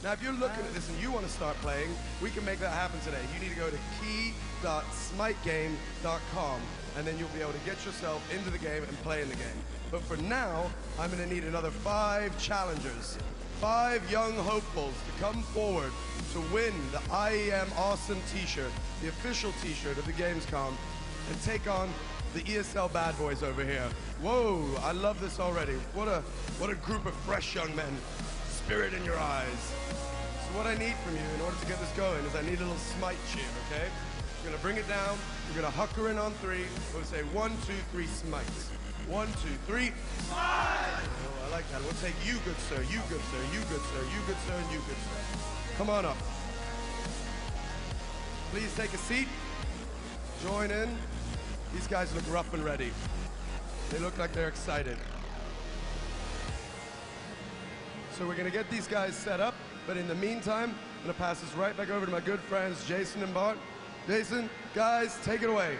Now, if you're looking at this and you want to start playing, we can make that happen today. You need to go to key.smitegame.com, and then you'll be able to get yourself into the game and play in the game. But for now, I'm going to need another 5 challengers, 5 young hopefuls to come forward to win the IEM Awesome t-shirt, the official t-shirt of the Gamescom, and take on the ESL bad boys over here. Whoa, I love this already. What a group of fresh young men. Spirit in your eyes. So what I need from you in order to get this going is I need a little Smite cheer, okay? We're gonna bring it down, we're gonna huck her in on 3, we're gonna say 1, 2, 3, Smite. 1, 2, 3, Smite! Oh, I like that. We'll take you, good sir, you, good sir, you, good sir, you, good sir, and you, good sir. Come on up. Please take a seat. Join in. These guys look rough and ready. They look like they're excited. So we're gonna get these guys set up, but in the meantime, I'm gonna pass this right back over to my good friends, Jason and Bart. Jason, guys, take it away.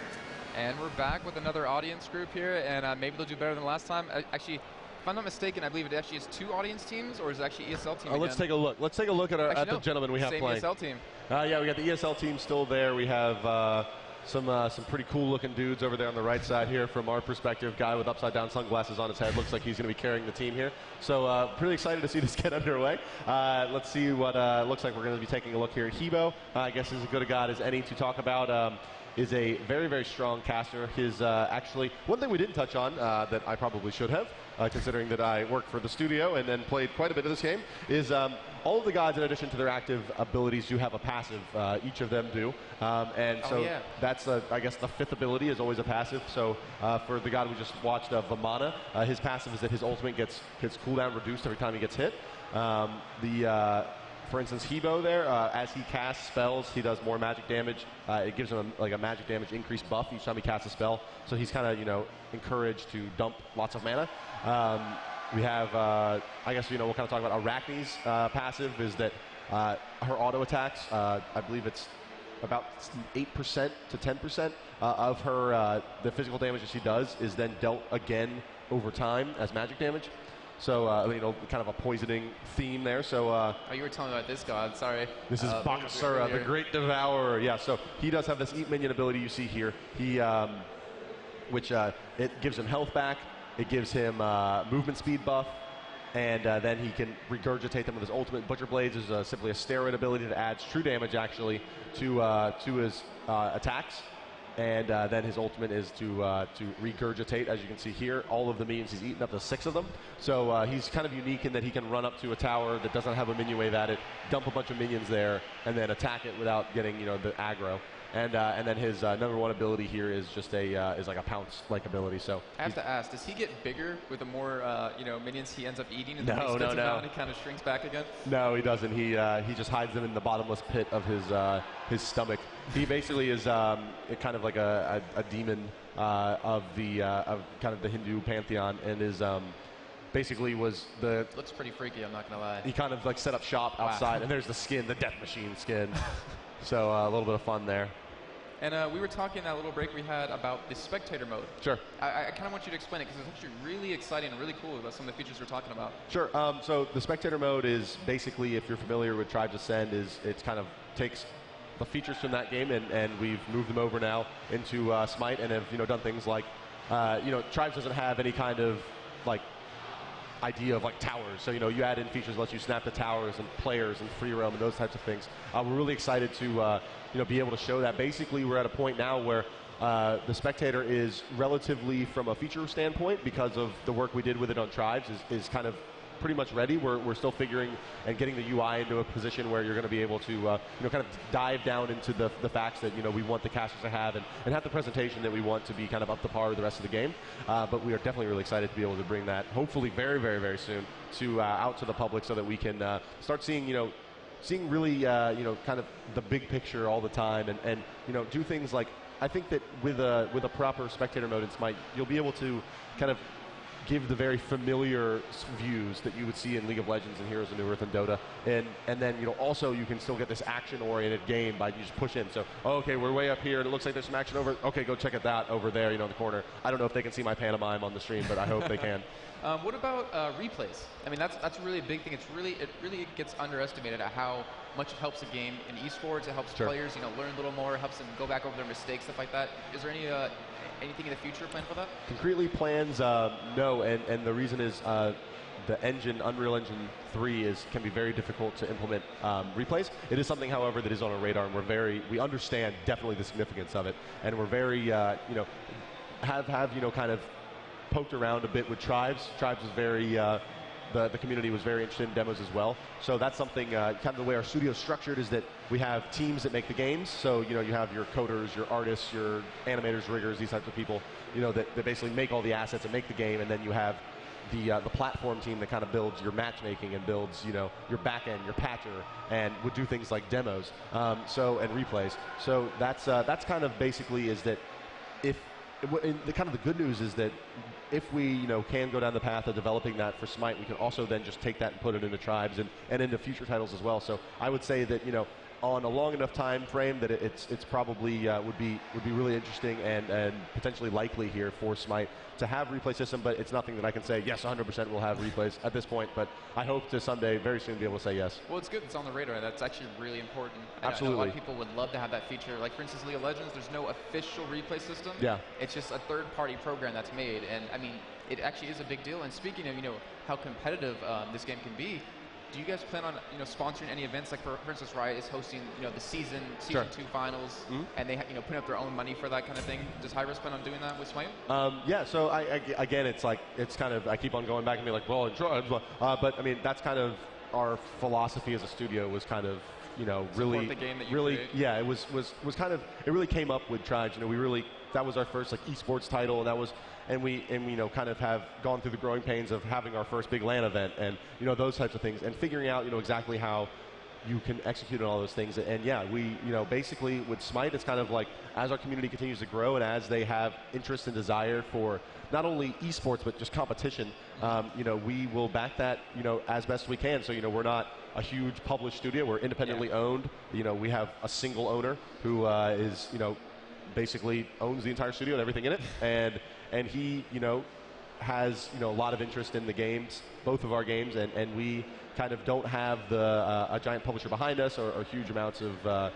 And we're back with another audience group here, and maybe they'll do better than last time. Actually, if I'm not mistaken, I believe it actually is 2 audience teams, or is it actually ESL team again? Let's take a look. Let's take a look at, at the gentlemen we have playing. Same ESL team. Yeah, we got the ESL team still there. We have some pretty cool-looking dudes over there on the right side here from our perspective. Guy with upside-down sunglasses on his head. Looks like he's going to be carrying the team here. So pretty excited to see this get underway. Let's see what looks like we're going to be taking a look here. Hebo, I guess, is as good a god as any to talk about. Is a very, very strong caster. His actually, one thing we didn't touch on that I probably should have, considering that I work for the studio and then played quite a bit of this game, is all of the gods, in addition to their active abilities, do have a passive. Each of them do. And so that's, I guess, the 5th ability is always a passive. So for the god we just watched, Vamana, his passive is that his ultimate gets his cooldown reduced every time he gets hit. For instance, Hebo there, as he casts spells, he does more magic damage. It gives him a magic damage increase buff each time he casts a spell. So he's kind of, encouraged to dump lots of mana. We have, I guess, we'll kind of talk about Arachne's passive is that her auto attacks, I believe it's about 8% to 10% of her, the physical damage that she does is then dealt again over time as magic damage. So, kind of a poisoning theme there. So, oh, you were telling me about this god, sorry. This is Bakasura, the Great Devourer. Yeah, so he does have this Eat Minion ability you see here. He, which it gives him health back, it gives him movement speed buff, and then he can regurgitate them with his ultimate. Butcher Blades is simply a steroid ability that adds true damage, actually, to his attacks. And then his ultimate is to regurgitate, as you can see here. All of the minions, he's eaten up to 6 of them. So he's kind of unique in that he can run up to a tower that doesn't have a minion wave at it, dump a bunch of minions there, and then attack it without getting, the aggro. And then his number 1 ability here is just is like a pounce-like ability. So I have to ask, does he get bigger with the more minions he ends up eating? And no. He kind of shrinks back again. No, he doesn't. He just hides them in the bottomless pit of his stomach. He basically is kind of like a demon of kind of the Hindu pantheon, and is basically was the. Looks pretty freaky. I'm not gonna lie. He kind of like set up shop outside, and there's the skin, the death machine skin. So a little bit of fun there. And we were talking in that little break we had about the Spectator Mode. Sure. I kind of want you to explain it, because it's actually really exciting and really cool about some of the features we're talking about. Sure. So the Spectator Mode is basically, if you're familiar with Tribes Ascend, it's kind of takes the features from that game, and we've moved them over now into Smite, and have done things like, Tribes doesn't have any kind of like idea of like towers, so you add in features that let you snap the towers and players and free roam and those types of things. We're really excited to be able to show that. Basically, we're at a point now where the Spectator is relatively, from a feature standpoint, because of the work we did with it on Tribes, is kind of pretty much ready. We're still figuring and getting the UI into a position where you're going to be able to kind of dive down into the facts that we want the casters to have, and have the presentation that we want to be kind of up to par with the rest of the game. But we are definitely really excited to be able to bring that, hopefully very, very, very soon, to out to the public, so that we can start seeing seeing really kind of the big picture all the time, and do things like, I think that with a proper Spectator Mode in Smite, you'll be able to kind of give the very familiar views that you would see in League of Legends and Heroes of New Earth and Dota, and then also you can still get this action-oriented game by you just push in. So okay, we're way up here, and it looks like there's some action over. Okay, go check that over there, in the corner. I don't know if they can see my pantomime on the stream, but I hope they can. What about replays? I mean, that's really a big thing. It really gets underestimated at how much it helps the game in esports. It helps players, learn a little more, helps them go back over their mistakes, stuff like that. Is there anything in the future planned for that? Concretely plans, no, and the reason is the engine, Unreal Engine 3, can be very difficult to implement replays. It is something, however, that is on our radar, and we understand definitely the significance of it, and we're very, have kind of poked around a bit with Tribes. Tribes was very, the community was very interested in demos as well. So that's something, kind of the way our studio is structured is that we have teams that make the games. So, you have your coders, your artists, your animators, riggers, these types of people, that basically make all the assets and make the game. And then you have the platform team that kind of builds your matchmaking and builds, your backend, your patcher, and would do things like demos, and replays. So that's kind of basically is that the kind of the good news is that if we can go down the path of developing that for Smite, we can also then just take that and put it into Tribes and into future titles as well. So I would say that on a long enough time frame that it's probably would be really interesting and potentially likely here for Smite to have replay system, but it's nothing that I can say yes 100% will have replays at this point, but I hope to someday very soon be able to say yes. Well, it's good it's on the radar. That's actually really important. Absolutely. I know a lot of people would love to have that feature. Like for instance, League of Legends, there's no official replay system. Yeah. It's just a third-party program that's made, and I mean, it actually is a big deal. And speaking of how competitive this game can be, do you guys plan on sponsoring any events? Like for instance, Riot is hosting the season 2 finals, and they putting up their own money for that kind of thing. Does Hi-Rez plan on doing that with Smite? Yeah. So again, it's kind of I keep on going back and be like, well, but I mean that's kind of our philosophy as a studio was kind of really the game that you really create. Yeah, it was kind of it really came up with Tribes. That was our first esports title, and that was. And we kind of have gone through the growing pains of having our first big LAN event and those types of things and figuring out exactly how you can execute on all those things. And yeah, we basically with Smite, it's kind of like as our community continues to grow and as they have interest and desire for not only esports but just competition, we will back that as best we can. So we're not a huge published studio. We're independently owned. We have a single owner who is basically owns the entire studio and everything in it, and he has a lot of interest in the games, both of our games, and we kind of don't have a giant publisher behind us or huge amounts of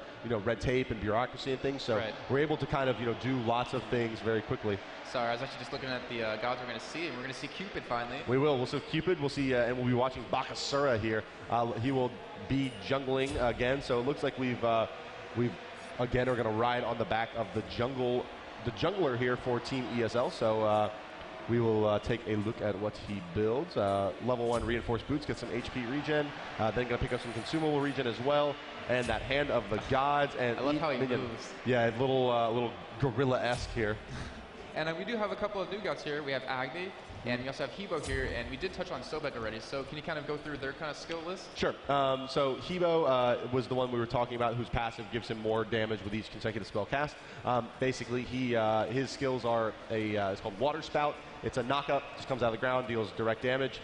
red tape and bureaucracy and things, so we're able to kind of do lots of things very quickly. Sorry, I was actually just looking at the gods we're going to see, and we're going to see Cupid finally. We will. We'll see Cupid. We'll see, and we'll be watching Bakasura here. He will be jungling again, so it looks like we've again are going to ride on the back of the jungler here for Team ESL. So we will take a look at what he builds. Level 1 reinforced boots, get some HP regen. Then going to pick up some consumable regen as well. And that hand of the gods. And I love how he moves. Yeah, a little gorilla-esque here. And we do have a couple of new gods here. We have Agni, and we also have Hebo here, and we did touch on Sobek already. So can you kind of go through their kind of skill list? Sure. So Hebo was the one we were talking about, whose passive gives him more damage with each consecutive spell cast. Basically, his skills are it's called Water Spout. It's a knockup, just comes out of the ground, deals direct damage.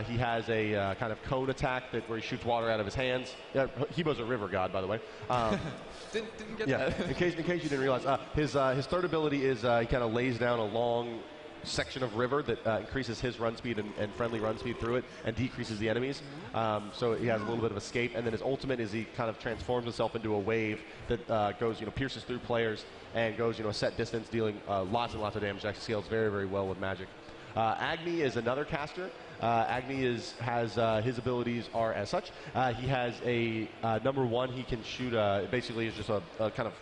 He has a kind of cone attack where he shoots water out of his hands. Hebo's a river god, by the way. Didn't get that. in case you didn't realize, his third ability is he kind of lays down a long section of river that increases his run speed and friendly run speed through it and decreases the enemies. So he has a little bit of escape. And then his ultimate is he kind of transforms himself into a wave that goes, pierces through players and goes, a set distance, dealing lots and lots of damage. Actually scales very, very well with magic. Agni is another caster. Agni has his abilities are as such. He has a number 1. He can shoot. Basically, is just a kind of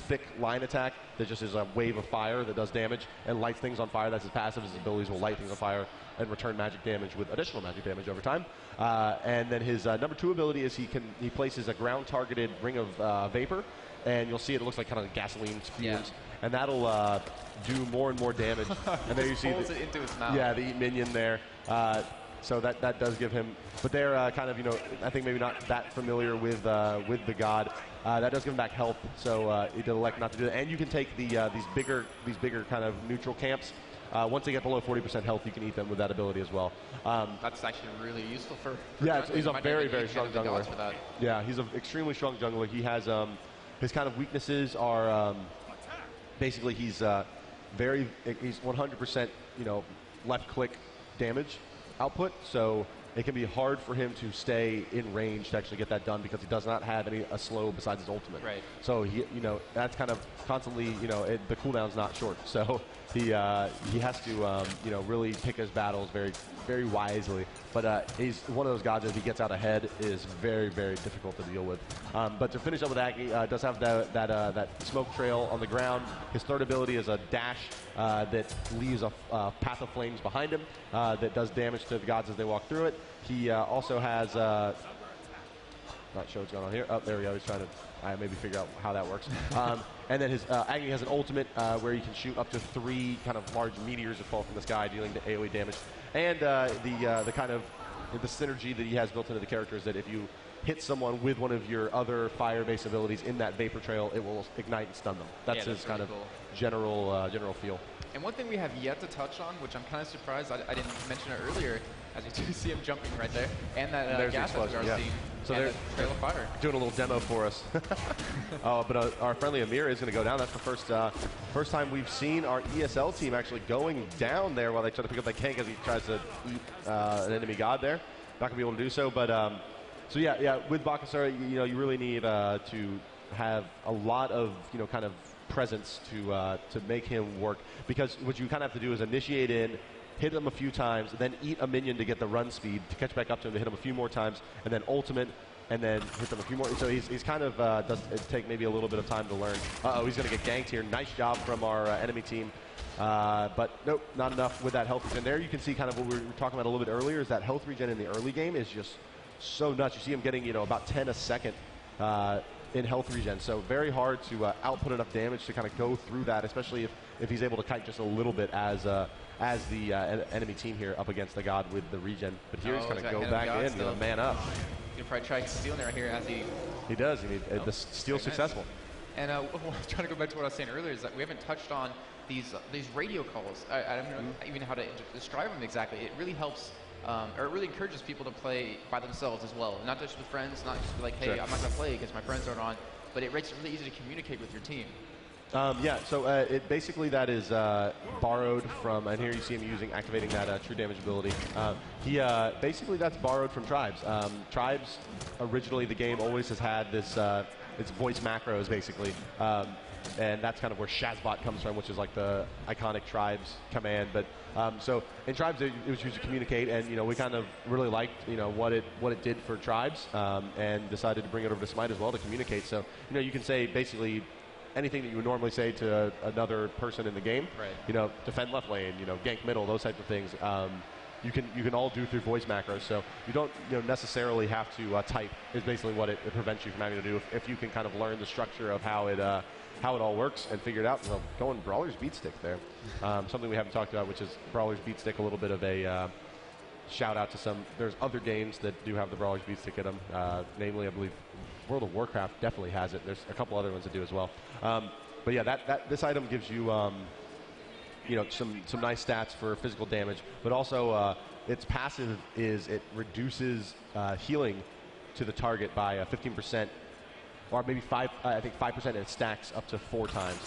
thick line attack that just is a wave of fire that does damage and lights things on fire. That's his passive. His abilities will light things on fire and return magic damage with additional magic damage over time. And then his number 2 ability is he places a ground targeted ring of vapor, and you'll see it looks like kind of gasoline fumes. And that'll do more and more damage. And there you see it into his mouth. Yeah, the minion there. So that does give him, but they're kind of I think maybe not that familiar with the god. That does give him back health, so he did elect not to do that. And you can take these bigger kind of neutral camps once they get below 40% health, you can eat them with that ability as well. That's actually really useful for yeah, jungling. he's a Might very, not very even strong need the jungler. gods for that. Yeah, he's an extremely strong jungler. He has his kind of weaknesses are basically he's 100% left click damage output, so it can be hard for him to stay in range to actually get that done because he does not have a slow besides his ultimate. Right. So he, that's kind of constantly, the cooldown's not short. So he has to, really pick his battles very, very wisely. But he's one of those gods that if he gets out ahead is very, very difficult to deal with. But to finish up with Agni, does have that smoke trail on the ground. His third ability is a dash that leaves a path of flames behind him that does damage to the gods as they walk through it. He also has, not sure what's going on here. Oh, there we go. He's trying to maybe figure out how that works. And then his Agni has an ultimate where you can shoot up to 3 kind of large meteors that fall from the sky, dealing the AoE damage. And the kind of the synergy that he has built into the character is that if you hit someone with one of your other fire-based abilities in that vapor trail, it will ignite and stun them. That's his kind of general feel. And one thing we have yet to touch on, which I'm kind of surprised I didn't mention it earlier, as you do see him jumping right there, and that gas that we are seeing, so and the trail of fire. Doing a little demo for us. But our friendly Amir is going to go down. That's the first time we've seen our ESL team actually going down there while they try to pick up that gank as he tries to eat an enemy god there. Not going to be able to do so, but so yeah, with Bakasura, you really need to have a lot of kind of presence to make him work, because what you kind of have to do is initiate in, hit him a few times, then eat a minion to get the run speed to catch back up to him, to hit him a few more times, and then ultimate, and then hit them a few more. So he's kind of does it take maybe a little bit of time to learn. He's going to get ganked here. Nice job from our enemy team. But nope, not enough with that health regen. There you can see kind of what we were talking about a little bit earlier, is that health regen in the early game is just so nuts. You see him getting about 10 a second in health regen, so very hard to output enough damage to kind of go through that, especially if he's able to kite just a little bit as the enemy team here up against the god with the regen. But here he's going to go back in, man up. He'll probably try stealing it right here as he... He does. The steal's successful. And trying to go back to what I was saying earlier is that we haven't touched on these radio calls. I don't know even how to describe them exactly. It really helps, or it really encourages people to play by themselves as well. Not just with friends, not just like, hey, sure, I'm not going to play because my friends aren't on, but it makes it really easy to communicate with your team. So it basically that is borrowed from, and here you see him activating that true damage ability. Basically that's borrowed from Tribes. Tribes, originally the game always has had this, its voice macros basically, and that's kind of where Shazbot comes from, which is like the iconic Tribes command. But so in Tribes it was used to communicate, and we kind of really liked what it did for Tribes, and decided to bring it over to Smite as well to communicate. So you can say basically anything that you would normally say to another person in the game, right? Defend left lane, gank middle, those types of things. You can all do through voice macros, so you don't necessarily have to type. Is basically what it prevents you from having to do if you can kind of learn the structure of how it all works and figure it out. Well, going Brawler's Beat Stick there, something we haven't talked about, which is Brawler's Beat Stick. A little bit of a shout out to there's other games that do have the Brawler's Beat Stick in them, namely I believe World of Warcraft definitely has it. There's a couple other ones that do as well. But yeah, this item gives you some nice stats for physical damage, but also its passive is it reduces healing to the target by 15%, or maybe 5%, and it stacks up to 4 times.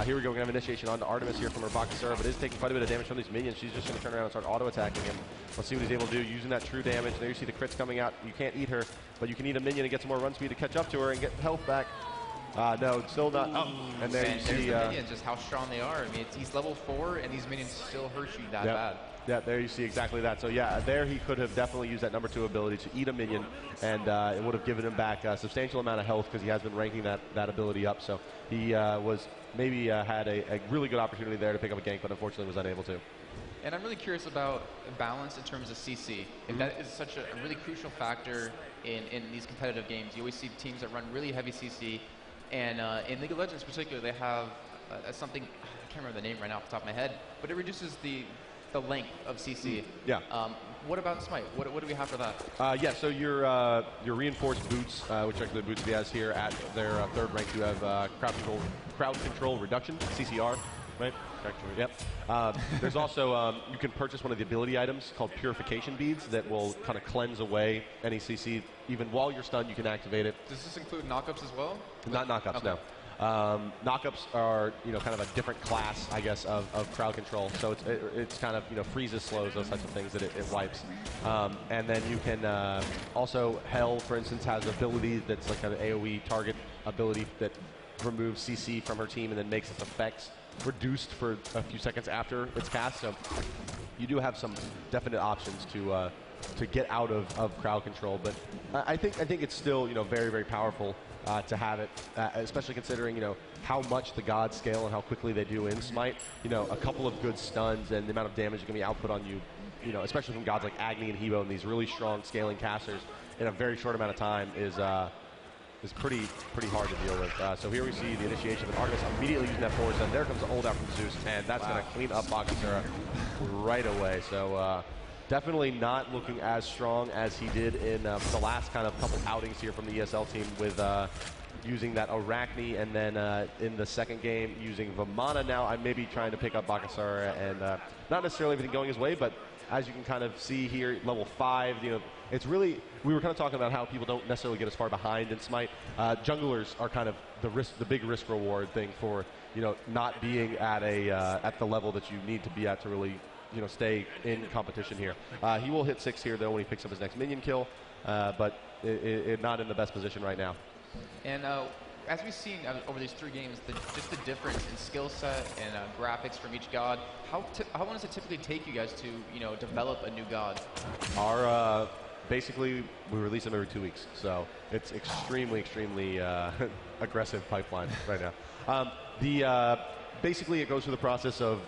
Here we go. We're going to have initiation on to Artemis here from her Bakasura, but is taking quite a bit of damage from these minions. She's just going to turn around and start auto-attacking him. Let's see what he's able to do using that true damage. There you see the crits coming out. You can't eat her, but you can eat a minion and get some more run speed to catch up to her and get health back. No, still not. Oh, and there you see the minions, just how strong they are. I mean, he's level 4, and these minions still hurt you that bad. Yeah, there you see exactly that. So yeah, there he could have definitely used that number 2 ability to eat a minion, and it would have given him back a substantial amount of health because he has been ranking that ability up. So he was maybe had a really good opportunity there to pick up a gank, but unfortunately was unable to. And I'm really curious about balance in terms of CC. If that is such a really crucial factor in these competitive games. You always see teams that run really heavy CC, and in League of Legends particularly, they have something, I can't remember the name right now off the top of my head, but it reduces the length of CC. Yeah. What about Smite? What do we have for that? Yeah, so your reinforced boots, which are the boots he has here at their 3rd rank, you have crowd control reduction, CCR. right? Yep. There's also, you can purchase one of the ability items called Purification Beads that will kind of cleanse away any CC. Even while you're stunned, you can activate it. Does this include knockups as well? Not knockups, okay. no. Knockups are, kind of a different class, I guess, of crowd control. So it's kind of, freezes, slows, those types of things that it wipes. And then you can also, Hell, for instance, has an ability that's like an AoE target ability that removes CC from her team and then makes its effects reduced for a few seconds after it's cast. So you do have some definite options to get out of crowd control. But I think it's still, very, very powerful. To have it, especially considering, how much the gods scale and how quickly they do in Smite. A couple of good stuns and the amount of damage that can be output on you, especially from gods like Agni and Hebo and these really strong scaling casters in a very short amount of time is pretty hard to deal with. So here we see the initiation of Artemis immediately using that forward stun. There comes the ult out from Zeus, and that's going to clean up Bakasura right away. So definitely not looking as strong as he did in the last kind of couple outings here from the ESL team with using that Arachne, and then in the second game using Vamana. Now I may be trying to pick up Bakasura, and not necessarily everything going his way, but as you can kind of see here, level 5, it's really, we were kind of talking about how people don't necessarily get as far behind in Smite. Junglers are kind of the big risk reward thing for, not being at the level that you need to be at to really stay in competition here. He will hit 6 here, though, when he picks up his next minion kill, but not in the best position right now. And as we've seen over these 3 games, just the difference in skill set and graphics from each god, how long does it typically take you guys to, develop a new god? Our, basically, we release them every 2 weeks, so it's extremely aggressive pipeline right now. Basically, it goes through the process of,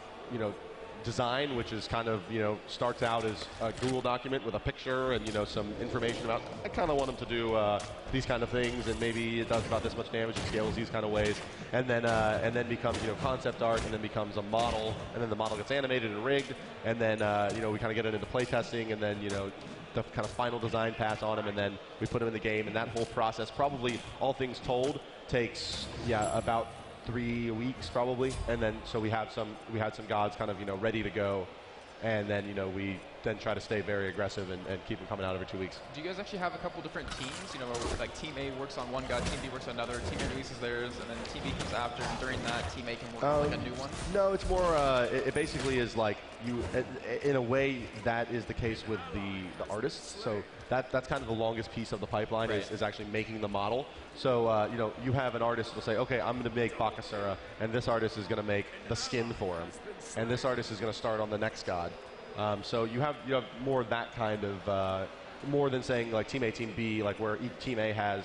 design, which is kind of, starts out as a Google document with a picture and, some information about, I kind of want them to do these kind of things, and maybe it does about this much damage and scales these kind of ways, and then becomes, concept art, and then becomes a model, and then the model gets animated and rigged, and then, we kind of get it into playtesting, and then, the kind of final design pass on him, and then we put him in the game, and that whole process, probably all things told, takes, about 3 weeks probably, and then so we had some gods kind of ready to go, and then we then try to stay very aggressive and keep them coming out every 2 weeks. Do you guys actually have a couple different teams? Where like Team A works on one god, Team B works on another, Team A releases theirs, and then Team B comes after, and during that, Team A can work on like a new one? No, it's more, it basically is like in a way that is the case with the artists. So that's kind of the longest piece of the pipeline, right, is actually making the model. So, you have an artist who will say, okay, I'm going to make Bakasura, and this artist is going to make the skin for him, and this artist is going to start on the next god. So you have more that kind of, more than saying like Team A, Team B, like where each Team A has,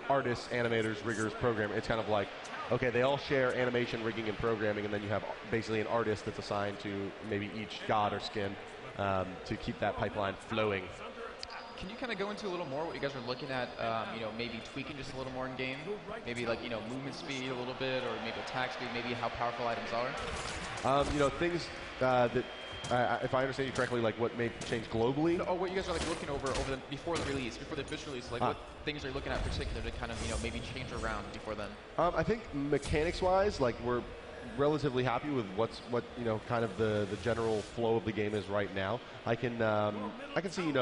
artists, animators, riggers, programmers. It's kind of like, okay, they all share animation, rigging, and programming, and then you have basically an artist that's assigned to maybe each god or skin to keep that pipeline flowing. Can you kind of go into a little more what you guys are looking at, maybe tweaking just a little more in game? Maybe like, movement speed a little bit, or maybe attack speed, maybe how powerful items are? Things that, if I understand you correctly, like what may change globally? Or what you guys are like looking over before the release, before the official release, like what things are you looking at in particular to kind of, maybe change around before then? I think mechanics-wise, like we're relatively happy with what kind of the general flow of the game is right now. I can see,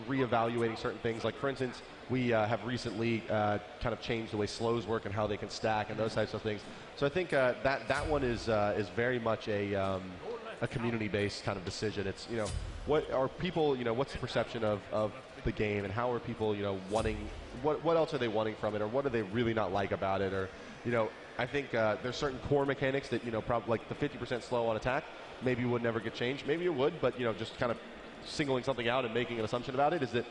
reevaluating certain things. Like, for instance, we have recently kind of changed the way slows work and how they can stack and those types of things. So I think that one is very much a community-based kind of decision. It's, what are people, what's the perception of the game, and how are people, wanting, what else are they wanting from it, or what do they really not like about it, or, I think there's certain core mechanics that, probably like the 50% slow on attack maybe would never get changed. Maybe it would, but, just kind of singling something out and making an assumption about it is that,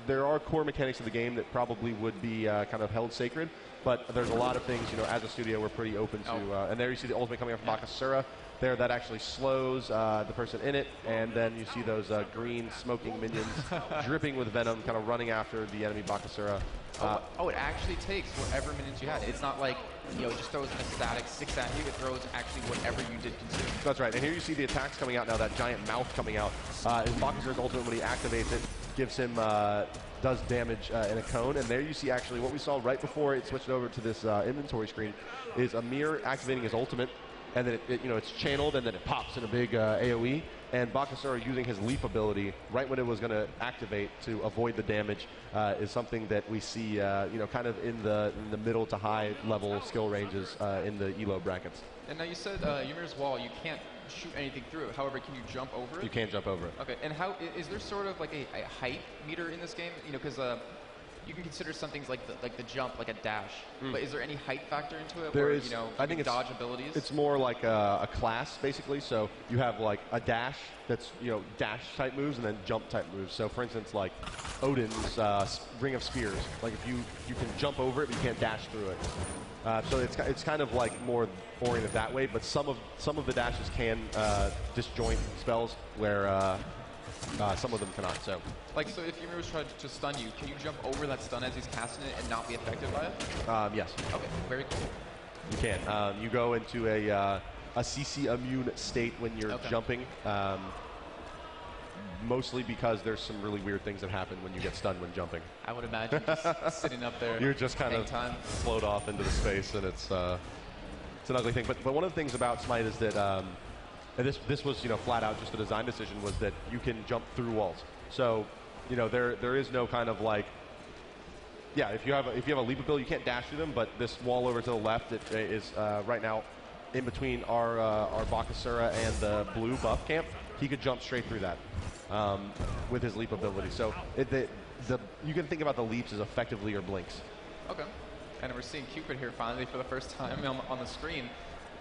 there are core mechanics of the game that probably would be kind of held sacred, but there's a lot of things, as a studio, we're pretty open to. And there you see the ultimate coming up from Bakasura. There, that actually slows the person in it, and then you see those green smoking minions dripping with venom, kind of running after the enemy Bakasura. It actually takes whatever minions you had. It's not like, it just throws a static 6 at you. It throws actually whatever you did consume. That's right. And here you see the attacks coming out now, that giant mouth coming out. Bakasura's ultimate, when he activates it, gives him, does damage in a cone. And there you see actually what we saw right before it switched over to this inventory screen is Amir activating his ultimate. and then it's channeled, and then it pops in a big AoE. And Bakasura using his leap ability right when it was going to activate to avoid the damage is something that we see, kind of in the middle to high level skill ranges in the ELO brackets. And now you said Ymir's wall, you can't shoot anything through it. However, can you jump over it? You can jump over it. Okay, and how is there sort of like a height meter in this game? Because you can consider some things like the jump, like a dash. But is there any height factor into it? There where, is. You I think it's dodge abilities. It's more like a class basically. So you have like a dash that's dash type moves and then jump type moves. So for instance, like Odin's Ring of Spears. Like if you can jump over it, but you can't dash through it. So it's kind of like more oriented that way. But some of the dashes can disjoint spells where. Some of them cannot. So if Ymir was trying to stun you, can you jump over that stun as he's casting it and not be affected by it? Yes. Okay, very cool. You can. You go into a CC immune state when you're jumping. Mostly because there's some really weird things that happen when you get stunned when jumping. I would imagine just sitting up there. You're just kind of float off into the space, and it's an ugly thing. But one of the things about Smite is that. And this was flat out just a design decision, was that you can jump through walls. So there is no kind of like if you have a leap ability, you can't dash through them. But this wall over to the left is right now in between our Bakasura and the blue buff camp. He could jump straight through that with his leap ability. So you can think about the leaps as effectively your blinks. Okay. And we're seeing Cupid here finally for the first time on the screen.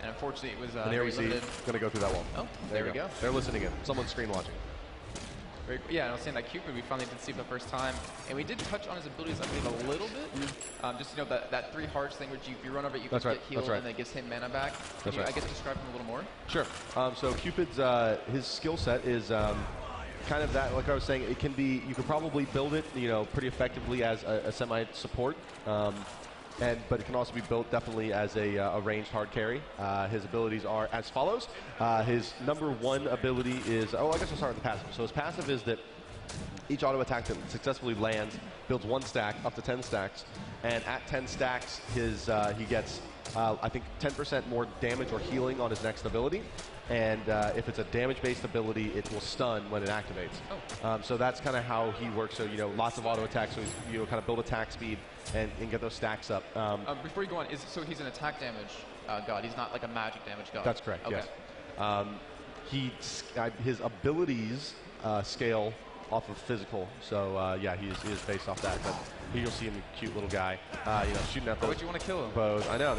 And unfortunately, it was and there we see going to go through that wall. Oh, there we go. They're listening in. Someone's screen watching. Yeah, and I was saying that Cupid we finally did see for the first time, and we did touch on his abilities, I believe, a little bit. Just that 3 hearts thing, which if you run over it, you can get healed, and it gives him mana back. Can you, I guess, describe him a little more? Sure. So Cupid's his skill set is kind of that. Like I was saying, it can be. You could probably build it, pretty effectively as a semi support. But it can also be built definitely as a ranged hard carry. His abilities are as follows. His number 1 ability is, I guess we'll start with the passive. So his passive is that each auto attack that successfully lands builds 1 stack up to 10 stacks. And at 10 stacks, he gets, I think, 10% more damage or healing on his next ability. And if it's a damage-based ability, it will stun when it activates. So that's kind of how he works. So, lots of auto attacks. So he's, kind of build attack speed and get those stacks up. Before you go on, so he's an attack damage god. He's not like a magic damage god. That's correct, yes. His abilities scale off of physical. So, he is based off that. But here you'll see him, cute little guy, shooting at those. Would you want to kill him? Bows. I know.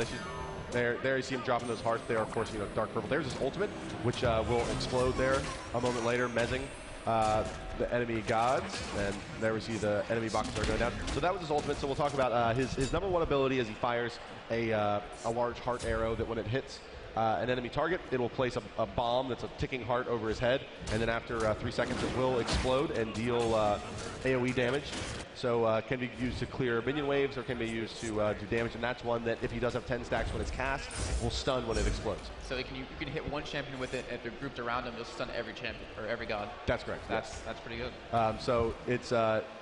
There you see him dropping those hearts. They are, of course, dark purple. There's his ultimate, which will explode there a moment later, mezzing the enemy gods. And there we see the enemy boxes are going down. So that was his ultimate. So we'll talk about his number 1 ability as he fires a large heart arrow that when it hits an enemy target, it will place a bomb that's a ticking heart over his head. And then after 3 seconds, it will explode and deal AoE damage. So can be used to clear minion waves or can be used to do damage. And that's one that if he does have 10 stacks when it's cast, will stun when it explodes. So you can hit 1 champion with it. If they're grouped around him, you'll stun every champion or every god. That's correct. That's pretty good. So it's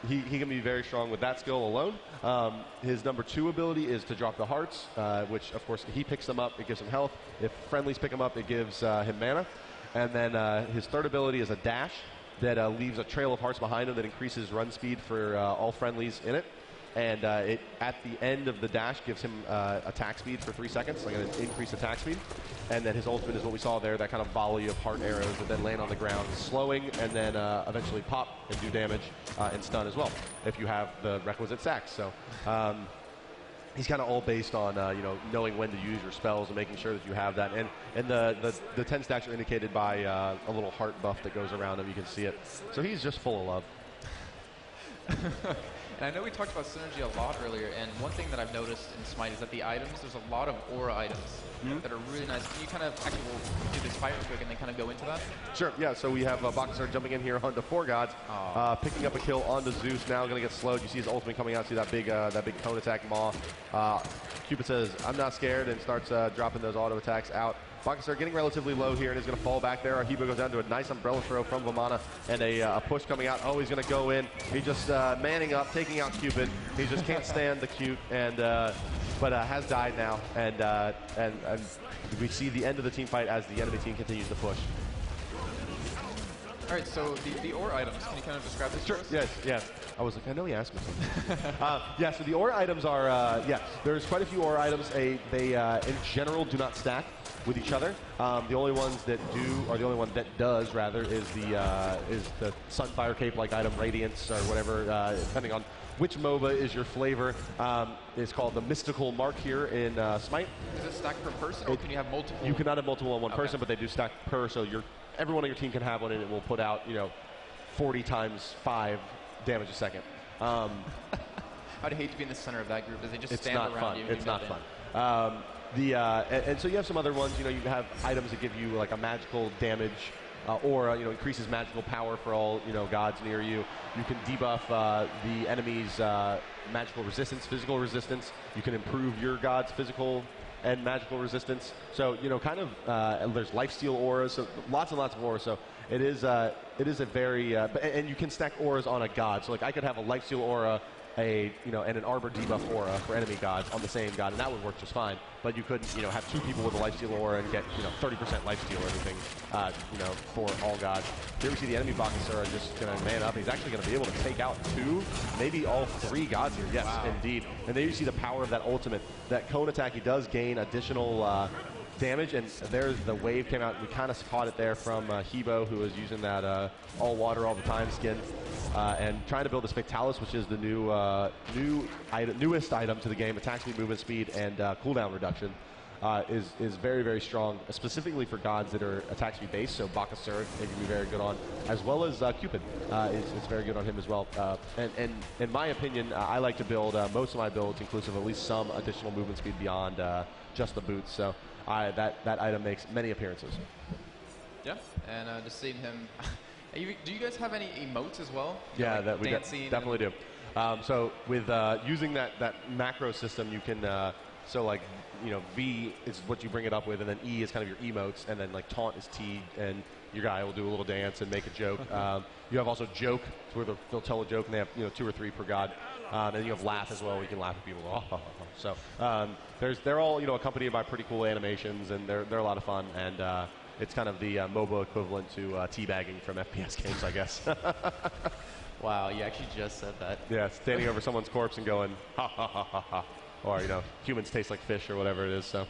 he can be very strong with that skill alone. His number 2 ability is to drop the hearts, which of course he picks them up. It gives him health. If friendlies pick him up, it gives him mana. And then his 3rd ability is a dash that leaves a trail of hearts behind him that increases run speed for all friendlies in it. And it at the end of the dash gives him attack speed for 3 seconds, like an increased attack speed. And then his ultimate is what we saw there, that kind of volley of heart arrows that then land on the ground, slowing and then eventually pop and do damage and stun as well, if you have the requisite stacks. So he's kind of all based on knowing when to use your spells and making sure that you have that. And the 10 stacks are indicated by a little heart buff that goes around him. You can see it. So he's just full of love. And I know we talked about synergy a lot earlier, and one thing that I've noticed in Smite is that the items, there's a lot of aura items that are really nice. Can you kind of, actually we'll do this fight real quick and then kind of go into that? Sure, yeah, so we have Bakasura jumping in here onto 4 gods, picking up a kill onto Zeus, now going to get slowed. You see his ultimate coming out, see that big cone attack maw. Cupid says, I'm not scared, and starts dropping those auto attacks out. Bakasura getting relatively low here and is going to fall back there. Arhiba goes down to a nice umbrella throw from Vamana and a push coming out. Oh, he's going to go in. He's just manning up, taking out Cupid. He just can't stand the cute and but has died now, and we see the end of the team fight as the enemy team continues to push. All right, so the ore items, can you kind of describe this? Sure. Yes. I was like, I know he asked me something. Yeah, so the ore items are, there's quite a few ore items. They in general do not stack with each other. The only ones that do, or the only one that does rather, is the Sunfire Cape-like item, Radiance or whatever, depending on which MOBA is your flavor. It's called the Mystical Mark here in Smite. Does it stack per person, or can you have multiple? You cannot have multiple on one person, but they do stack per, so everyone on your team can have one, and it will put out, 40 times 5 damage a second. I'd hate to be in the center of that group, as they just it's stand not around fun. you. It's not fun. And so you have some other ones. You have items that give you like a magical damage aura. Increases magical power for all gods near you. You can debuff the enemy's magical resistance, physical resistance. You can improve your god's physical and magical resistance. So there's lifesteal auras. So lots and lots of auras. So it is a very and you can stack auras on a god. So like I could have a lifesteal aura, and an arbor debuff aura for enemy gods on the same god, and that would work just fine. But you couldn't have two people with a lifesteal aura and get 30% lifesteal or anything for all gods. Here we see the enemy Bakasura just gonna man up. He's actually gonna be able to take out 2, maybe all 3 gods here. Yes, wow. Indeed. And there you see the power of that ultimate. That cone attack, he does gain additional damage, and there's the wave came out. We kind of caught it there from Hebo, who was using that all water all the time skin, and trying to build the Spectalis, which is the newest item to the game. Attack speed, movement speed, and cooldown reduction is very, very strong, specifically for gods that are attack speed based. So Bakasura it can be very good on, as well as Cupid is very good on him as well. And in my opinion, I like to build most of my builds inclusive of at least some additional movement speed beyond just the boots. So that item makes many appearances. Yeah, and just seeing him. Do you guys have any emotes as well? Yeah, that we definitely do. So with using that macro system, you can V is what you bring it up with, and then E is kind of your emotes, and then like taunt is T, and your guy will do a little dance and make a joke. You have also joke, where they'll tell a joke, and they have 2 or 3 per god. And you have laugh as well. We can laugh at people. So they're all accompanied by pretty cool animations, and they're a lot of fun. And it's kind of the MOBA equivalent to teabagging from FPS games, I guess. Wow, you actually just said that. Yeah, standing over someone's corpse and going ha ha ha ha ha, or humans taste like fish or whatever it is. So.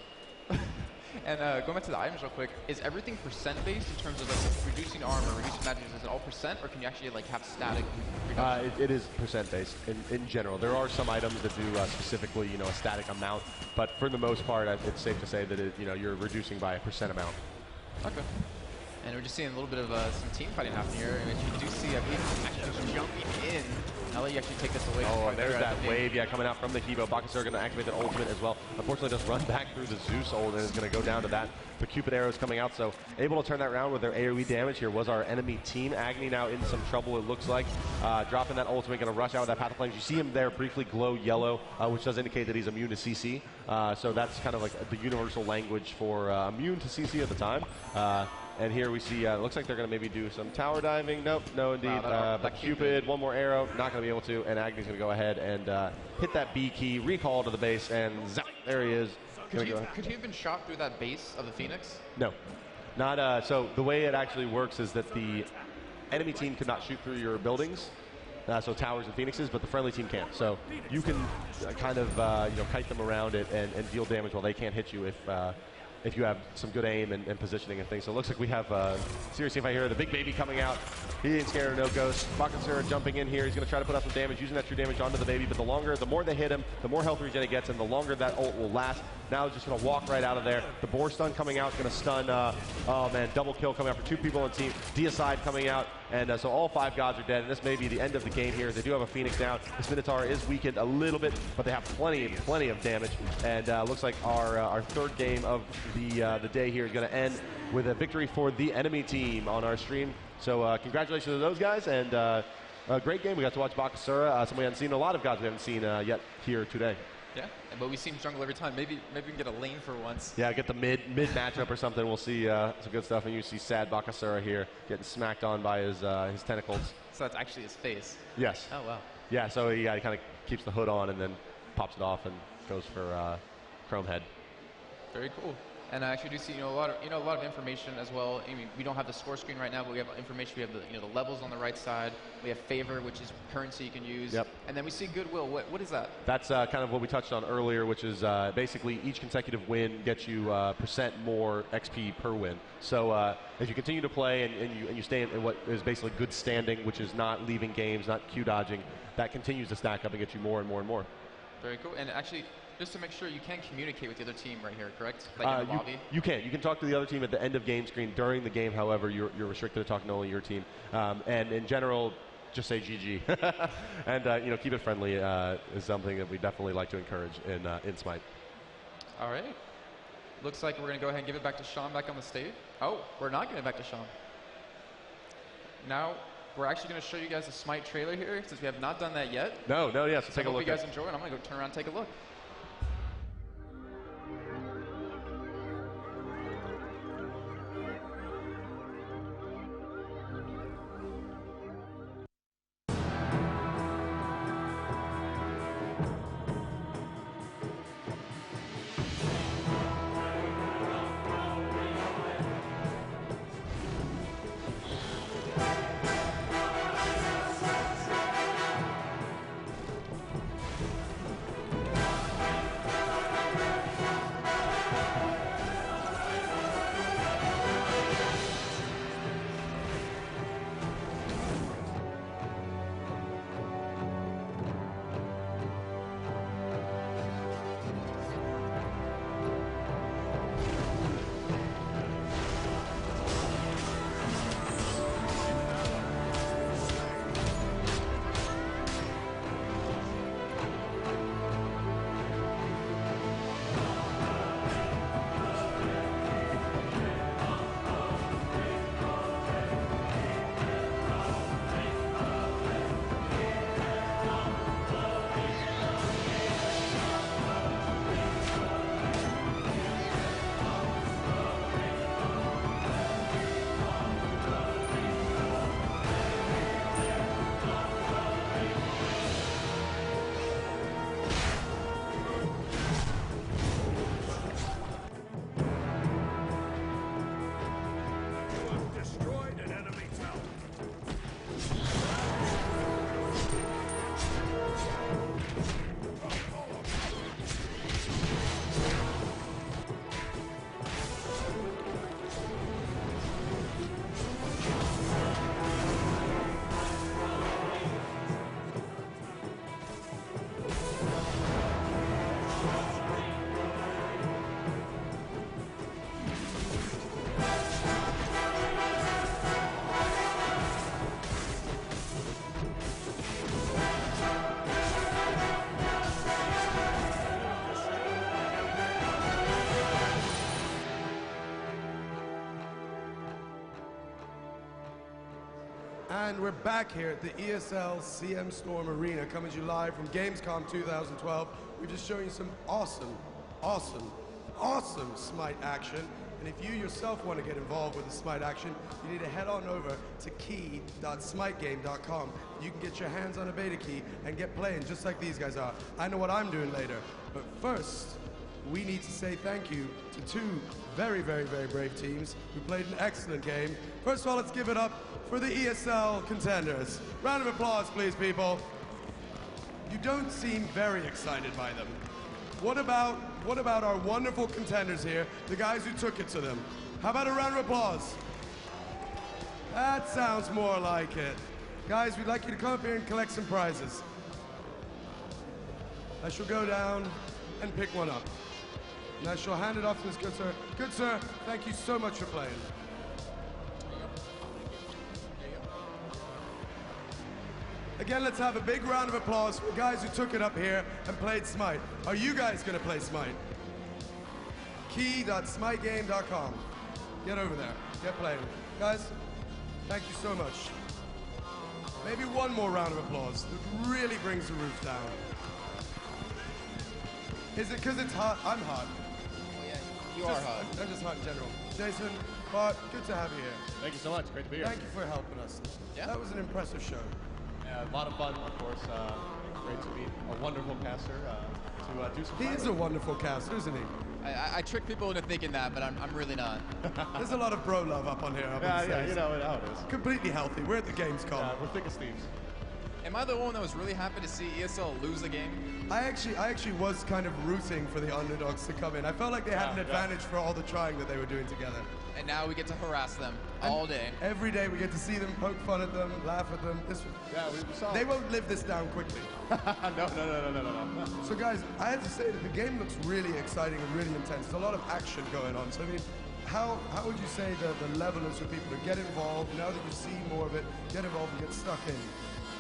And going back to the items real quick, is everything percent based in terms of like reducing armor, reducing magic? Is it all percent, or can you actually like have static reduction? It is percent based in general. There are some items that do specifically a static amount, but for the most part, it's safe to say that you're reducing by a percent amount. Okay. And we're just seeing a little bit of some team fighting happening here. And you do see actually just jumping in. I'll let you actually take this away. Oh, and there's that wave, coming out from the Hebo. Bakasura going to activate that ultimate as well. Unfortunately, just run back through the Zeus ult and is going to go down to that. The Cupid arrow is coming out, so able to turn that around with their AoE damage here was our enemy team. Agni now in some trouble, it looks like. Dropping that ultimate, going to rush out with that Path of Flames. You see him there briefly glow yellow, which does indicate that he's immune to CC. So that's kind of like the universal language for immune to CC at the time. And here we see, it looks like they're going to maybe do some tower diving. Nope, no indeed. Wow, but Cupid, one more arrow, not going to be able to. And Agni's going to go ahead and hit that B key, recall to the base, and zap, there he is. Could he have been shot through that base of the Phoenix? No. Not. So the way it actually works is that the enemy team could not shoot through your buildings. So towers and phoenixes, but the friendly team can't. So you can kind of kite them around it and deal damage while they can't hit you if you have some good aim and positioning and things. So it looks like we have, seriously, if I hear the big baby coming out, he ain't scared of no ghost. Bakasura jumping in here. He's going to try to put out some damage, using that true damage onto the baby. But the more they hit him, the more health regen he gets, and the longer that ult will last. Now he's just going to walk right out of there. The boar stun coming out is going to stun, oh man, double kill coming out for 2 people on the team. Deicide coming out, and so all 5 gods are dead, and this may be the end of the game here. They do have a Phoenix down. This Minotaur is weakened a little bit, but they have plenty of damage. And looks like our 3rd game of the day here is going to end with a victory for the enemy team on our stream. So congratulations to those guys, and a great game. We got to watch Bakasura. Some we haven't seen, a lot of gods we haven't seen yet here today. Yeah, but we see him jungle every time. Maybe we can get a lane for once. Yeah, get the mid matchup or something. We'll see some good stuff. And you see sad Bakasura here getting smacked on by his tentacles. So that's actually his face. Yes. Oh wow. Yeah, so he kind of keeps the hood on and then pops it off, and goes for Chrome Head. Very cool. And I actually do see a lot of information as well. I mean, we don't have the score screen right now, but we have information. We have the levels on the right side. We have favor, which is currency you can use. Yep. And then we see goodwill. What is that? That's kind of what we touched on earlier, which is basically each consecutive win gets you percent more XP per win. So as you continue to play and you stay in what is basically good standing, which is not leaving games, not Q dodging, that continues to stack up and get you more and more and more. Very cool. And actually, just to make sure, you can communicate with the other team right here, correct? Like in the lobby? You can. You can talk to the other team at the end of game screen. During the game, however, you're restricted to talking to only your team. And in general, just say GG. And keep it friendly is something that we definitely like to encourage in Smite. All right. Looks like we're going to go ahead and give it back to Sean back on the stage. Oh, we're not giving it back to Sean. Now, we're actually going to show you guys the Smite trailer here, since we have not done that yet. No, yes. So take a look. I hope you guys enjoy it. I'm going to go turn around and take a look. And we're back here at the ESL CM Storm Arena, coming to you live from Gamescom 2012. We're just showing you some awesome Smite action. And if you yourself want to get involved with the Smite action, you need to head on over to key.smitegame.com. You can get your hands on a beta key and get playing just like these guys are. I know what I'm doing later. But first, we need to say thank you to two very brave teams who played an excellent game. First of all, let's give it up for the ESL contenders. Round of applause, please, people. You don't seem very excited by them. What about our wonderful contenders here, the guys who took it to them? How about a round of applause? That sounds more like it. Guys, we'd like you to come up here and collect some prizes. I shall go down and pick one up. And I shall hand it off to this good sir. Good sir, thank you so much for playing. Again, let's have a big round of applause for the guys who took it up here and played Smite. Are you guys going to play Smite? Key.smitegame.com. Get over there. Get playing. Guys, thank you so much. Maybe one more round of applause. It really brings the roof down. Is it because it's hot? I'm hot. Oh, yeah, you are hot. I'm just hot in general. Jason, Bart, good to have you here. Thank you so much. Great to be here. Thank you for helping us. Yeah. That was an impressive show. A lot of fun, of course. Great to meet a wonderful caster. to do some He is a wonderful caster, isn't he? I trick people into thinking that, but I'm really not. There's a lot of bro love up on here. Yeah, you know how it is. Completely healthy. We're at the Gamescom. Yeah, we're thick as thieves. Am I the one that was really happy to see ESL lose a game? I actually was kind of rooting for the underdogs to come in. I felt like they had an advantage for all the trying that they were doing together. And now we get to harass them all day. Every day we get to see them, poke fun at them, laugh at them. We saw They won't live this down quickly. no. So guys, I have to say that the game looks really exciting and really intense. There's a lot of action going on. So I mean, how would you say the level is for people to get involved now that you see more of it, get involved and get stuck in?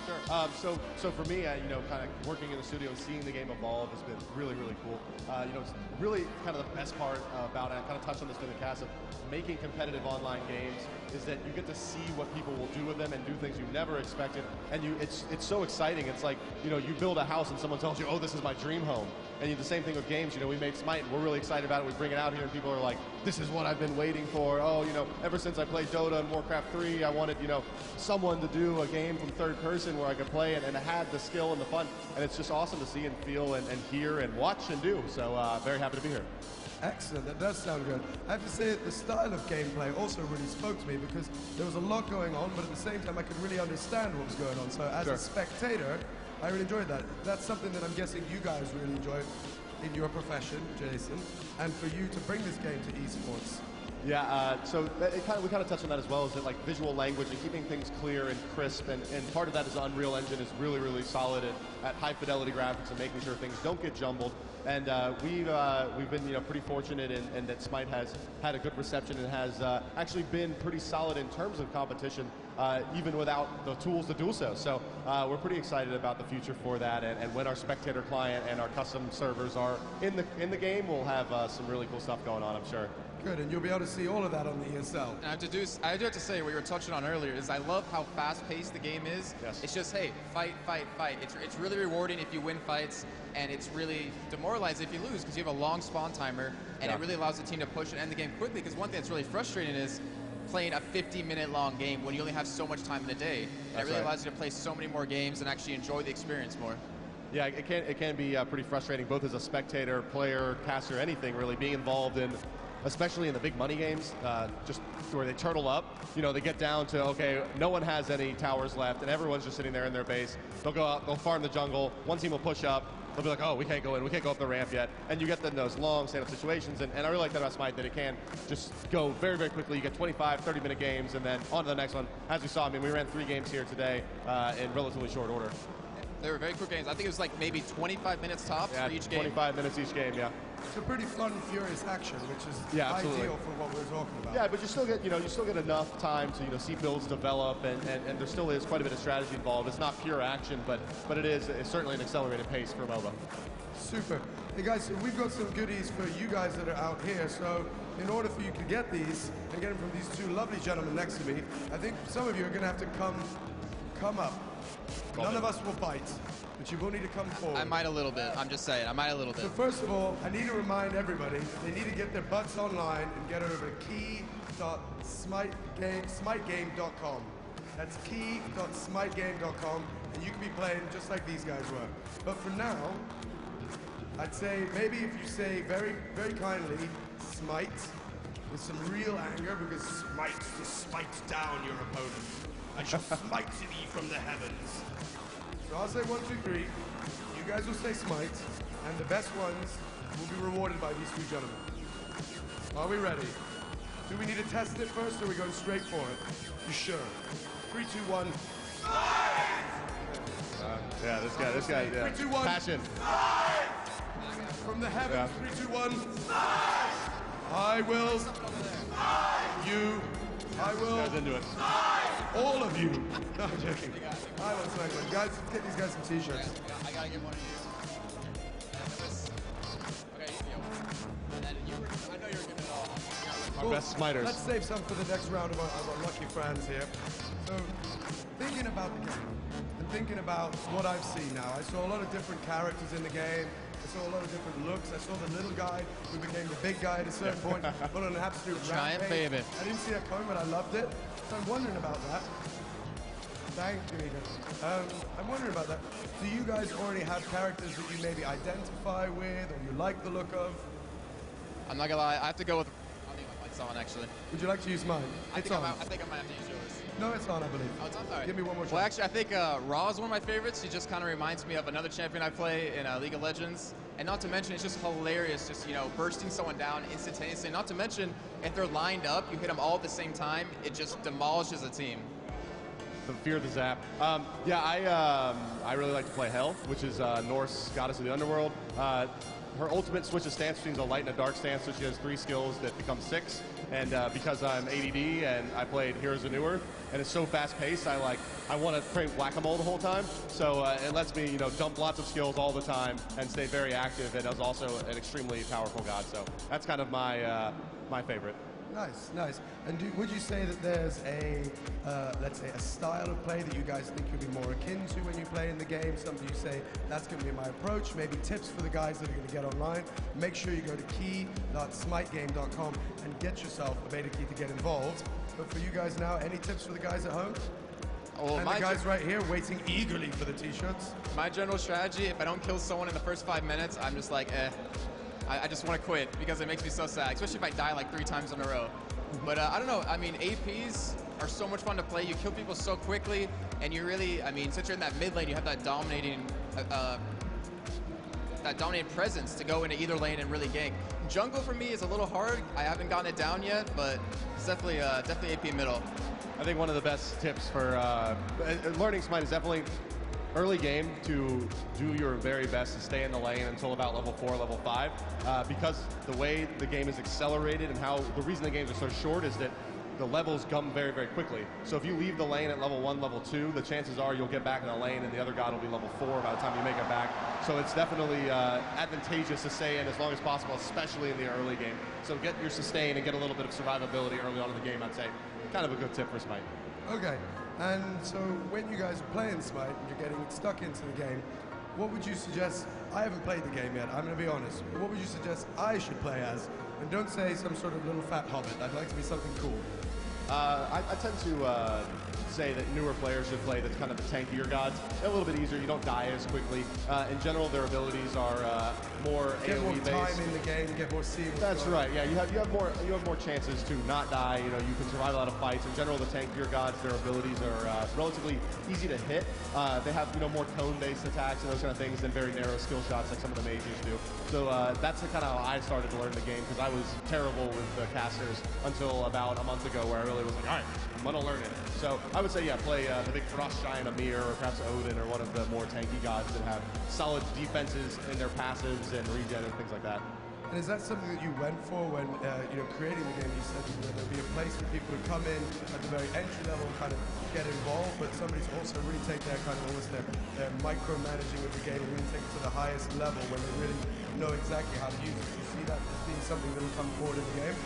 Sure. So for me, kind of working in the studio and seeing the game evolve has been really, really cool. It's really kind of the best part about it. I kind of touched on this in the cast of making competitive online games is that you get to see what people will do with them and do things you never expected. And it's so exciting. It's like, you build a house and someone tells you, oh, this is my dream home. And the same thing with games. We made Smite and we're really excited about it. We bring it out here and people are like, this is what I've been waiting for. Oh, ever since I played Dota and Warcraft 3, I wanted, someone to do a game from third person where I could play and had the skill and the fun. And it's just awesome to see and feel and hear and watch and do. So very happy to be here. Excellent, that does sound good. I have to say that the style of gameplay also really spoke to me because there was a lot going on, but at the same time I could really understand what was going on. So as a spectator, I really enjoyed that. That's something that I'm guessing you guys really enjoy in your profession, Jason, and for you to bring this game to esports. Yeah, so we kind of touched on that as well, is that like visual language and keeping things clear and crisp, and part of that is the Unreal Engine is really, really solid at high fidelity graphics and making sure things don't get jumbled. And we've been pretty fortunate in that Smite has had a good reception and has actually been pretty solid in terms of competition, even without the tools to do so. So we're pretty excited about the future for that. And when our Spectator client and our custom servers are in the game, we'll have some really cool stuff going on, I'm sure. Good, and you'll be able to see all of that on the ESL. And I do have to say what you were touching on earlier is I love how fast-paced the game is. Yes. It's just, hey, fight. It's really rewarding if you win fights, and it's really demoralizing if you lose because you have a long spawn timer, and it really allows the team to push and end the game quickly because one thing that's really frustrating is playing a 50-minute long game when you only have so much time in a day. And it really allows you to play so many more games and actually enjoy the experience more. Yeah, it can be pretty frustrating, both as a spectator, player, caster, anything really, being involved in, especially in the big money games, just where they turtle up. They get down to, okay, no one has any towers left, and everyone's just sitting there in their base. They'll go out, they'll farm the jungle. One team will push up. They'll be like, oh, we can't go in. We can't go up the ramp yet. And you get those long stand-up situations. And I really like that about Smite, that it can just go very, very quickly. You get 25, 30-minute games, and then on to the next one. As we saw, we ran 3 games here today in relatively short order. They were very quick games. I think it was like maybe 25 minutes tops for each game. 25 minutes each game, yeah. It's a pretty fun, furious action, which is ideal for what we're talking about. Yeah, but you still get enough time to see builds develop, and there still is quite a bit of strategy involved. It's not pure action, but it's certainly an accelerated pace for MOBA. Super. Hey guys, so we've got some goodies for you guys that are out here. So in order for you to get these and get them from these 2 lovely gentlemen next to me, I think some of you are going to have to come up. None of us will bite, but you will need to come forward. I might a little bit. I'm just saying. I might a little bit. So first of all, I need to remind everybody that they need to get their butts online and get over to key.smitegame.com. That's key.smitegame.com, and you can be playing just like these guys were. But for now, I'd say maybe if you say very, very kindly, Smite, with some real anger, because Smite to smite down your opponent. I shall smite thee from the heavens. So I'll say 1, 2, 3. You guys will say Smite, and the best ones will be rewarded by these 2 gentlemen. Are we ready? Do we need to test it first, or are we going straight for it? You sure? 3, 2, 1. Yeah, this guy, yeah. 3, 2, 1. Passion. From the heavens, 3, 2, 1. I will. You. I will. This guy's into it. All of you. No, I'm joking. I want to smack one. Guys, let's get these guys some t-shirts. I gotta get one of you. Okay, I know you're good at all. Our best Smiters. Let's save some for the next round of our lucky friends here. So, thinking about the game, and thinking about what I've seen now, I saw a lot of different characters in the game. I saw a lot of different looks. I saw the little guy who became the big guy at a certain point, but on an absolute Giant rampage. baby. I didn't see that coming, but I loved it. So I'm wondering about that. Thank you, Eden. I'm wondering about that. Do you guys already have characters that you maybe identify with or you like the look of? I'm not gonna lie, I have to go with. I think my mic's on actually. Would you like to use mine? It's on. I think I might have to use yours. No, it's on, I believe. Oh, it's on? All right. Give me one more shot. Well, actually, I think Raw is one of my favorites. He just kind of reminds me of another champion I play in League of Legends. And not to mention, it's just hilarious, just, bursting someone down instantaneously. Not to mention, if they're lined up, you hit them all at the same time, it just demolishes a team. The fear of the zap. I really like to play Hel, which is Norse goddess of the underworld. Her ultimate switches stance between a light and a dark stance, so she has 3 skills that become 6. And because I'm ADD and I played Heroes of New Earth, and it's so fast-paced, I want to play whack-a-mole the whole time. So it lets me, dump lots of skills all the time and stay very active. And is also an extremely powerful god. So that's kind of my my favorite. Nice, nice. And would you say that there's let's say, a style of play that you guys think you'll be more akin to when you play in the game? Something you say, that's going to be my approach. Maybe tips for the guys that are going to get online. Make sure you go to key.smitegame.com and get yourself a beta key to get involved. But for you guys now, any tips for the guys at home? Well, and the guys right here waiting eagerly for the t-shirts. My general strategy, if I don't kill someone in the first 5 minutes, I'm just like, I just want to quit because it makes me so sad, especially if I die like 3 times in a row. But I don't know, I mean, APs are so much fun to play. You kill people so quickly, and you really, since you're in that mid lane, you have that dominating presence to go into either lane and really gank. Jungle for me is a little hard. I haven't gotten it down yet, but it's definitely AP middle. I think one of the best tips for learning Smite is definitely early game to do your very best to stay in the lane until about level 4, level 5, because the way the game is accelerated and the reason the games are so short is that the levels come very, very quickly. So if you leave the lane at level 1, level 2, the chances are you'll get back in the lane and the other god will be level 4 by the time you make it back. So it's definitely advantageous to stay in as long as possible, especially in the early game. So get your sustain and get a little bit of survivability early on in the game, I'd say. Kind of a good tip for Smite. Okay. And so when you guys are playing Smite and you're getting stuck into the game, what would you suggest? I haven't played the game yet, I'm going to be honest. But what would you suggest I should play as? And don't say some sort of little fat hobbit. I'd like to be something cool. I tend to say that newer players should play the kind of the tankier gods. They're a little bit easier. You don't die as quickly. In general, their abilities are more get AoE based. Get more time in the game. Get more seeing. That's right. Yeah, you have more chances to not die. You can survive a lot of fights. In general, the tankier gods, their abilities are relatively easy to hit. They have more tone-based attacks and those kind of things than very narrow skill shots like some of the mages do. So that's kind of how I started to learn the game, because I was terrible with the casters until about a month ago, where I really was like, all right, I'm gonna learn it. So I would say, yeah, play the big Frost Giant Amir or perhaps Odin or one of the more tanky gods that have solid defenses in their passives and regen and things like that. And is that something that you went for when creating the game? You said there'd be a place for people to come in at the very entry level and kind of get involved, but somebody's also really take their kind of almost their micromanaging of the game and really take it to the highest level when they really know exactly how to use it. Do you see that as being something that will come forward in the game?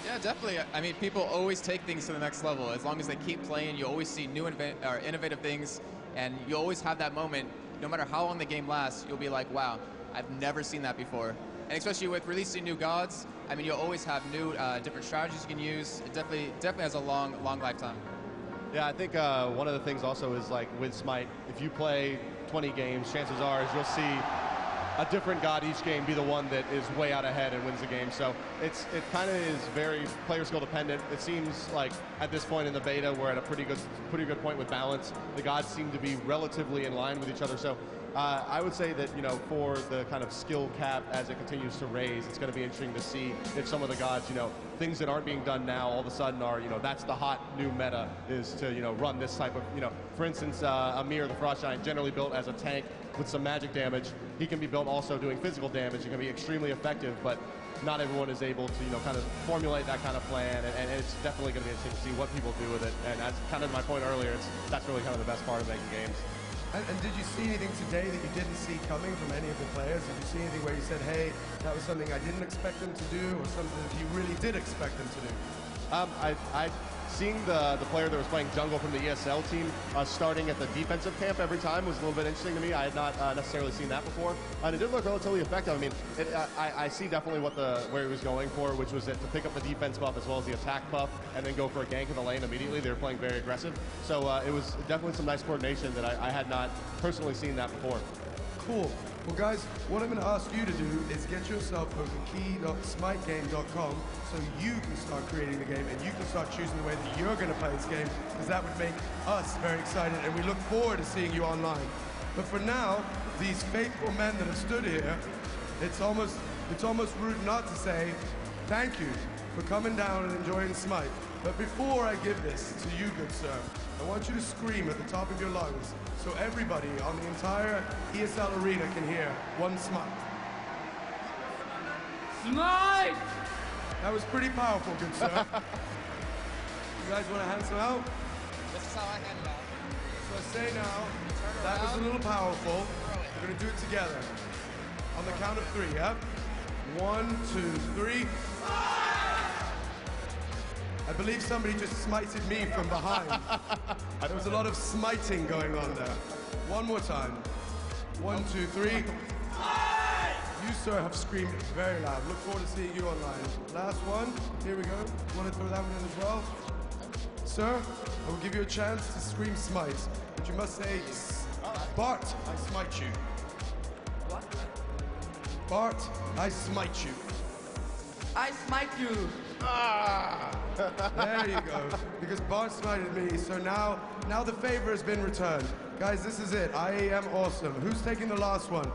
Yeah, definitely. I mean, people always take things to the next level. As long as they keep playing, you always see new innovative things, and you always have that moment. No matter how long the game lasts, you'll be like, wow, I've never seen that before. And especially with releasing new gods, I mean, you'll always have new, different strategies you can use. It definitely has a long lifetime. Yeah, I think one of the things also is, like, with Smite, if you play 20 games, chances are is you'll see a different god each game be the one that is way out ahead and wins the game. So it kind of is very player skill dependent. It seems like at this point in the beta, we're at a pretty good point with balance. The gods seem to be relatively in line with each other. So I would say that, for the kind of skill cap as it continues to raise, it's going to be interesting to see if some of the gods, things that aren't being done now all of a sudden are, that's the hot new meta, is to, run this type of, for instance, Amir, the Frost Giant, generally built as a tank with some magic damage. He can be built also doing physical damage. He can be extremely effective, but not everyone is able to, kind of formulate that kind of plan, and it's definitely going to be interesting to see what people do with it. And that's kind of my point earlier. That's really kind of the best part of making games. And did you see anything today that you didn't see coming from any of the players? Did you see anything where you said, hey, that was something I didn't expect them to do, or something that you really did expect them to do? I seeing the player that was playing jungle from the ESL team starting at the defensive camp every time was a little bit interesting to me. I had not necessarily seen that before, and it did look relatively effective. I mean, I see definitely where he was going for, which was to pick up the defense buff as well as the attack buff, and then go for a gank in the lane immediately. They were playing very aggressive, so it was definitely some nice coordination that I had not personally seen that before. Cool. Well, guys, what I'm going to ask you to do is get yourself over key.smitegame.com so you can start creating the game and you can start choosing the way that you're going to play this game, because that would make us very excited, and we look forward to seeing you online. But for now, these faithful men that have stood here, it's almost rude not to say thank you for coming down and enjoying Smite. But before I give this to you, good sir, I want you to scream at the top of your lungs so everybody on the entire ESL arena can hear one Smite. Smite! That was pretty powerful, good sir. You guys want to hand some out? This is how I hand it out. So I say now, that was a little powerful. We're going to do it together. On the count of 3, yeah? 1, 2, 3. I believe somebody just smited me from behind. There was a lot of smiting going on there. One more time. 1, 2, 3. You, sir, have screamed very loud. Look forward to seeing you online. Last one. Here we go. Want to throw that one in as well? Sir, I will give you a chance to scream smite, but you must say, Bart, I smite you. What? Bart, I smite you. I smite you. There you go. Because Bart smited me, so now the favor has been returned. Guys, this is it. I am awesome. Who's taking the last one?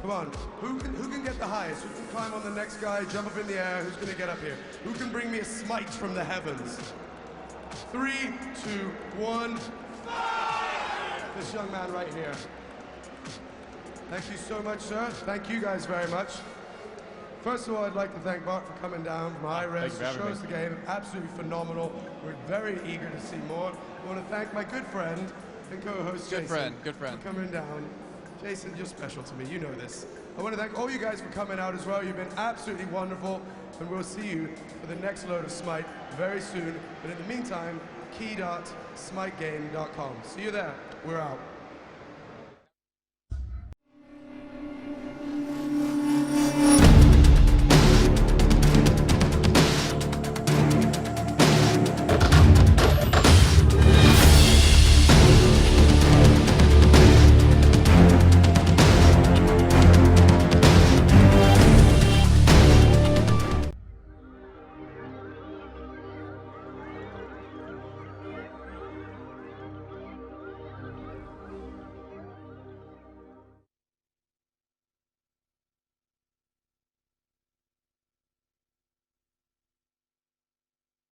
Come on. Who can get the highest? Who can climb on the next guy, jump up in the air? Who's going to get up here? Who can bring me a smite from the heavens? 3, 2, 1. This young man right here. Thank you so much, sir. Thank you guys very much. First of all, I'd like to thank Bart for coming down from high-res to show us the game. Absolutely phenomenal. We're very eager to see more. I want to thank my good friend and co-host Jason. Good friend. For coming down. Jason, you're special to me. You know this. I want to thank all you guys for coming out as well. You've been absolutely wonderful. And we'll see you for the next load of Smite very soon. But in the meantime, key.smitegame.com. See you there. We're out.